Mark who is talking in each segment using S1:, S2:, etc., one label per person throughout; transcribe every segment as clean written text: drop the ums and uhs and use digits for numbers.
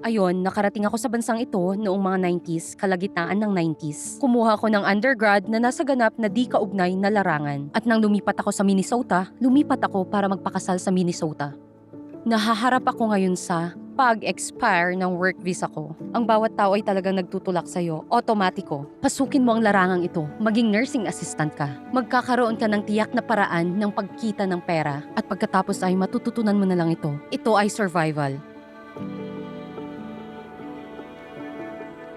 S1: Ayon, nakarating ako sa bansang ito noong mga 90s, kalagitnaan ng 90s. Kumuha ako ng undergrad na nasa ganap na di kaugnay na larangan. At nang lumipat ako sa Minnesota, lumipat ako para magpakasal sa Minnesota. Nahaharap ako ngayon sa pag-expire ng work visa ko. Ang bawat tao ay talagang nagtutulak sa'yo, otomatiko. Pasukin mo ang larangang ito, maging nursing assistant ka. Magkakaroon ka ng tiyak na paraan ng pagkita ng pera at pagkatapos ay matututunan mo na lang ito. Ito ay survival.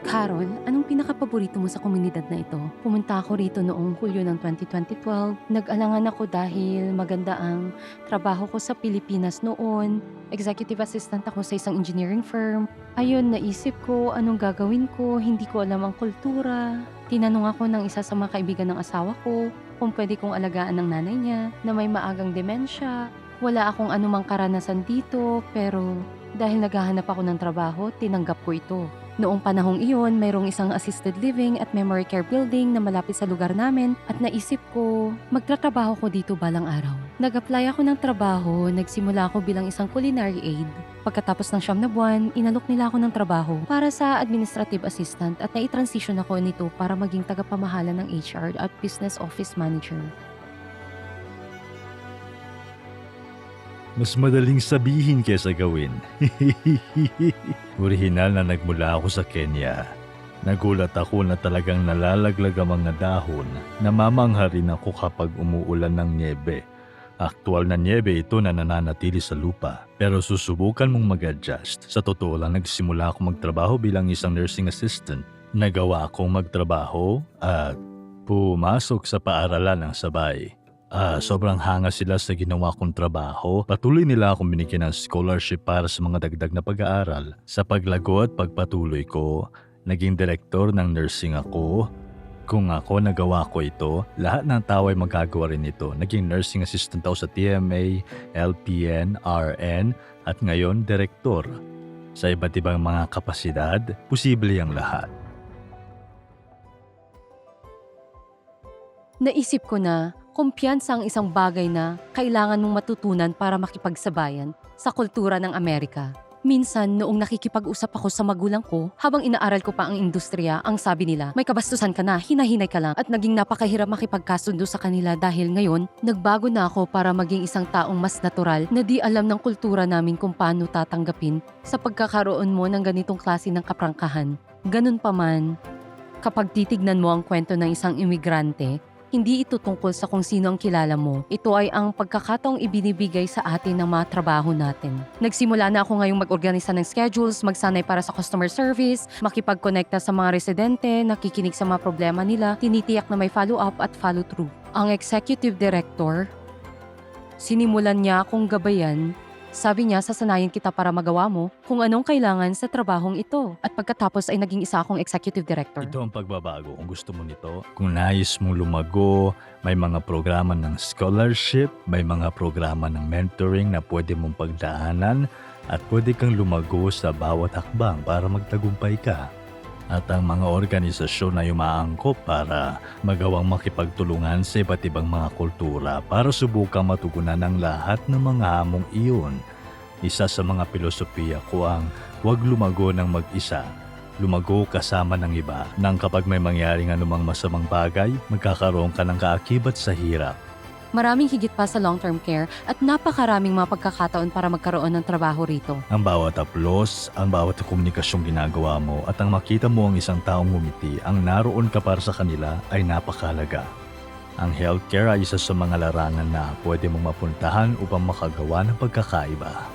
S1: Carol, anong pinakapaborito mo sa komunidad na ito? Pumunta ako rito noong Hulyo ng 2012. Nag-alangan ako dahil maganda ang trabaho ko sa Pilipinas noon. Executive assistant ako sa isang engineering firm. Ayun, naisip ko anong gagawin ko, hindi ko alam ang kultura. Tinanong ako ng isa sa mga kaibigan ng asawa ko kung pwede kong alagaan ng nanay niya na may maagang demensya. Wala akong anumang karanasan dito pero dahil naghahanap ako ng trabaho, tinanggap ko ito. Noong panahong iyon, mayroong isang assisted living at memory care building na malapit sa lugar namin at naisip ko, magtatrabaho ko dito balang araw. Nag-apply ako ng trabaho, nagsimula ako bilang isang culinary aide. Pagkatapos ng 9 na buwan, inalok nila ako ng trabaho para sa administrative assistant at nai-transition ako nito para maging tagapamahala ng HR at business office manager.
S2: Mas madaling sabihin kaysa gawin. Orihinal na nagmula ako sa Kenya. Nagulat ako na talagang nalalaglag ang mga dahon. Namamangha rin ako kapag umuulan ng niebe. Aktual na niebe ito na nananatili sa lupa. Pero susubukan mong mag-adjust. Sa totoo lang, nagsimula ako magtrabaho bilang isang nursing assistant. Nagawa akong magtrabaho at pumasok sa paaralan ng sabay. Sobrang hanga sila sa ginawa kong trabaho. Patuloy nila akong binigyan ng scholarship para sa mga dagdag na pag-aaral. Sa paglago at pagpatuloy ko, naging direktor ng nursing ako. Kung ako nagawa ko ito, lahat ng tao ay magagawa rin ito. Naging nursing assistant ako sa TMA, LPN, RN, at ngayon direktor. Sa iba't ibang mga kapasidad, posible ang lahat.
S1: Naisip ko na kumpiyansa ang isang bagay na kailangan mong matutunan para makipagsabayan sa kultura ng Amerika. Minsan, noong nakikipag-usap ako sa magulang ko, habang inaaral ko pa ang industriya, ang sabi nila, may kabastusan ka na, hinahinay ka lang, at naging napakahirap makipagkasundo sa kanila dahil ngayon, nagbago na ako para maging isang taong mas natural na di alam ng kultura namin kung paano tatanggapin sa pagkakaroon mo ng ganitong klase ng kaprangkahan. Ganun pa man, kapag titignan mo ang kwento ng isang imigrante, hindi ito tungkol sa kung sino ang kilala mo. Ito ay ang pagkakataong ibinibigay sa atin ng mga trabaho natin. Nagsimula na ako ngayong mag-organisa ng schedules, magsanay para sa customer service, makipag-connecta sa mga residente, nakikinig sa mga problema nila, tinitiyak na may follow-up at follow-through. Ang executive director, sinimulan niya akong gabayan. Sabi niya, sasanayin kita para magawa mo kung anong kailangan sa trabahong ito. At pagkatapos ay naging isa akong executive director.
S2: Ito ang pagbabago kung gusto mo nito. Kung nais mong lumago, may mga programa ng scholarship, may mga programa ng mentoring na pwede mong pagdaanan at pwede kang lumago sa bawat hakbang para magtagumpay ka. At ang mga organisasyon na umaangkop para magawang makipagtulungan sa iba't ibang mga kultura para subukang matugunan ang lahat ng mga hamong iyon. Isa sa mga filosofiya ko ang huwag lumago ng mag-isa. Lumago kasama ng iba nang kapag may mangyaring anumang masamang bagay, magkakaroon ka ng kaakibat sa hirap.
S1: Maraming higit pa sa long-term care at napakaraming mga pagkakataon para magkaroon ng trabaho rito.
S2: Ang bawat aplos, ang bawat komunikasyong ginagawa mo at ang makita mo ang isang taong ngumiti ang naroon ka para sa kanila ay napakahalaga. Ang healthcare ay isa sa mga larangan na pwede mong mapuntahan upang makagawa ng pagkakaiba.